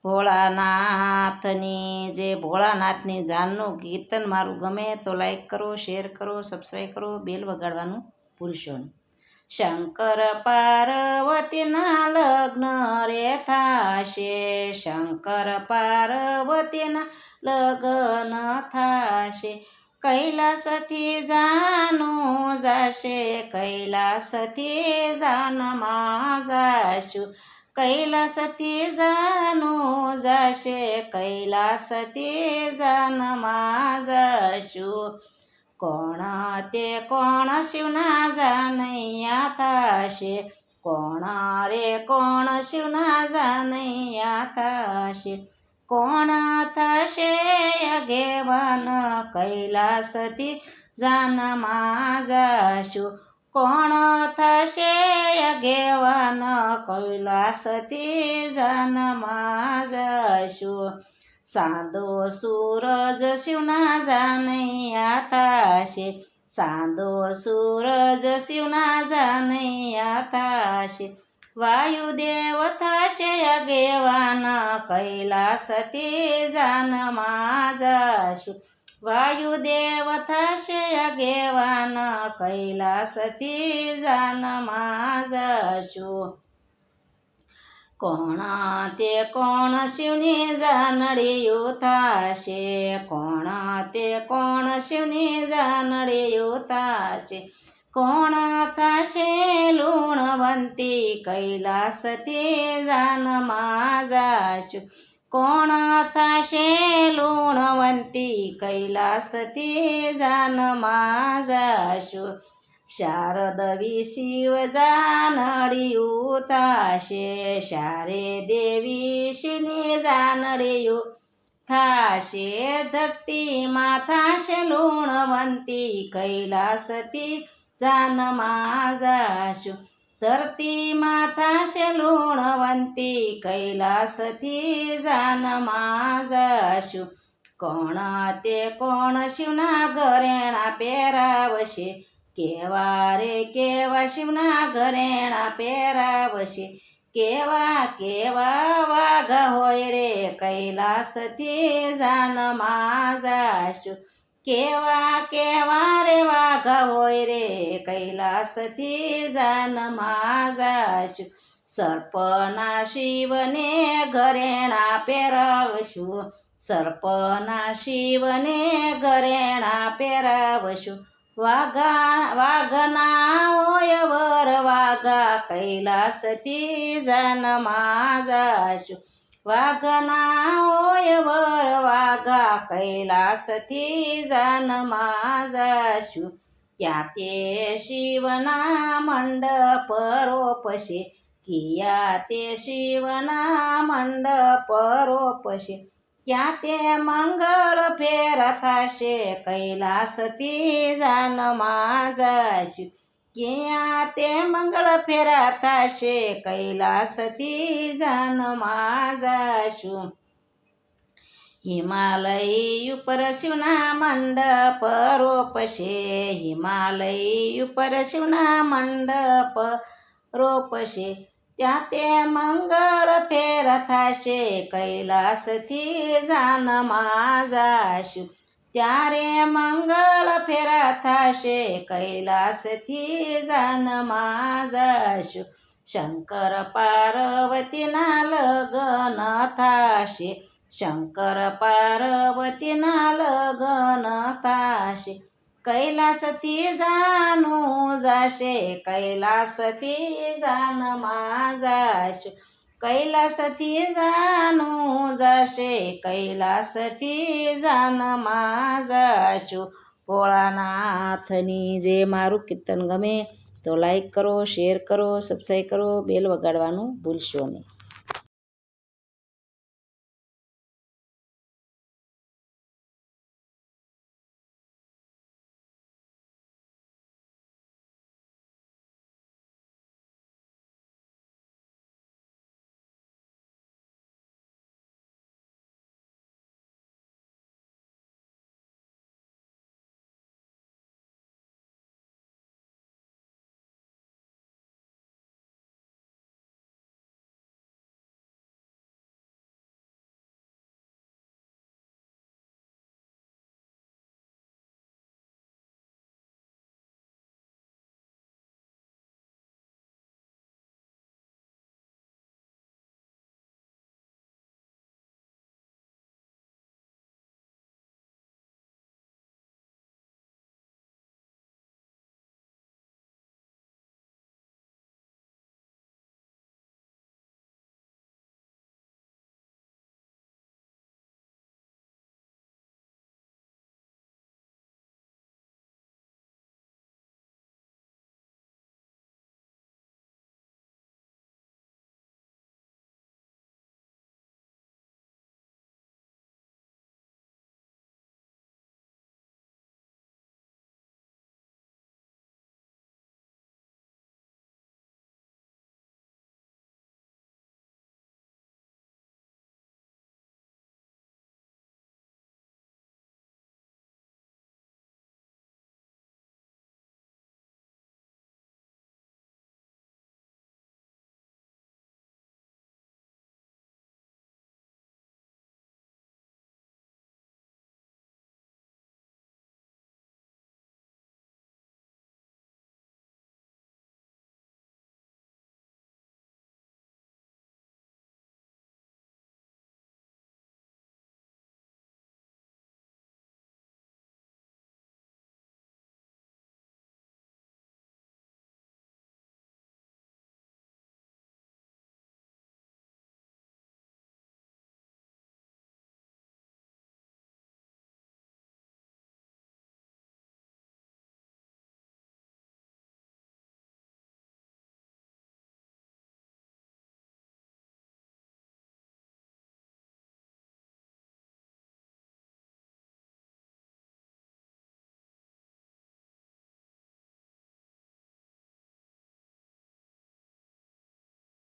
ભોળાનાથની જે ભોળાનાથની જાનનું કીર્તન મારું ગમે તો લાઈક કરો, શેર કરો, સબસ્ક્રાઈબ કરો, બેલ વગાડવાનું ભૂલશો નહીં. શંકર પાર્વતીના લગ્ન રે થાશે, શંકર પાર્વતીના લગ્ન થાશે. કૈલાસથી જાનું જાશે, કૈલાસથી જાનમાં જાશું. કૈલાસથી જાનું જાશે, કૈલાસથી જાનમાં જાશું. કોણ તે કોણ શિવના જાનૈયા થાશે, કોણ રે કોણ શિવના જાનૈયા થાશે. કોણ થશે આગેવાન, કૈલાસથી જાનમાં જાશું. કોણ થશે આગેવાન, કૈલાસથી જાનમાં જાશું. સાંદો સૂરજ શિવના જાનૈયા થાશે, સાંદો સૂરજ શિવના જાનૈયા થાશે. વાયુદેવ થશે આગેવાન, કૈલાસથી જાનમાં જાશું. વાયુદેવ થશે આગેવાન, કૈલાસથી જાનમાં જાશું. કોણ તે કોણ શિવની જાનડીયું થાશે, કોણ તે કોણ શિવની જાનડીયું થાશે. કોણ થશે લુણવંતી, કૈલાસથી જાનમાં જાશું. કોણ થશે લુણવંતી, કૈલાસથી જાનમાં જાશું. શારદવી શિવ જાનડીયું થાશે, શારે દેવી શિવની જાનડીયું થાશે. ધરતીમાં થશે લુણવંતી, કૈલાસથી જાનમાં જાશું. ધરતીમાં થશે લુણવંતી, કૈલાસથી જાનમાં જાશું. કોણ તે કોણ શિવના ઘરેણા પહેરાવશે, કેવા રે કેવા શિવના ઘરેણા પહેરાવશે. કેવા કેવા વાઘ હોય રે, કૈલાસથી જાનમાં જાશું. કેવા કેવા રે વાઘ હોય રે, કૈલાસથી જાનમાં જાશું. સર્પના શિવને ઘરેણા પહેરાવશું, સર્પના શિવને ઘરેણા પહેરાવશું. વાઘના હોય વર વાઘા, કૈલાસથી જાનમાં જાશું. વાઘના હોય વર વાઘા, કૈલાસથી જાનમાં જાશું. ક્યાં તે શિવના મંડપ રોપશે, ક્યાં તે શિવના મંડપ રોપશે. ક્યાં તે મંગળ ફેરા થશે, કૈલાસથી જાનમાં જાશું. ક્યાં તે મંગળ ફેરા થશે, કૈલાસથી જાનમાં જાશું. હિમાલય ઉપર શિવના મંડપ રોપશે, હિમાલય ઉપર શિવના મંડપ રોપશે. ત્યાં તે મંગળ ફેરા થશે, કૈલાસથી જાનમાં જાશું. ત્યારે મંગળ ફેરા થશે, કૈલાસથી જાનમાં જાશું. શંકર પાર્વતીના લગ્ન થાશે, શંકર પાર્વતીના લગ્ન થાશે. કૈલાસથી જાનું જાશે, કૈલાસથી જાનમાં જાશું. કૈલાસથી જાનું જાશે, કૈલાસથી જાનમાં જાશું. ભોળાનાથની જે મારું કીર્તન ગમે તો લાઈક કરો, શેર કરો, સબસ્ક્રાઈબ કરો, બેલ વગાડવાનું ભૂલશો નહીં.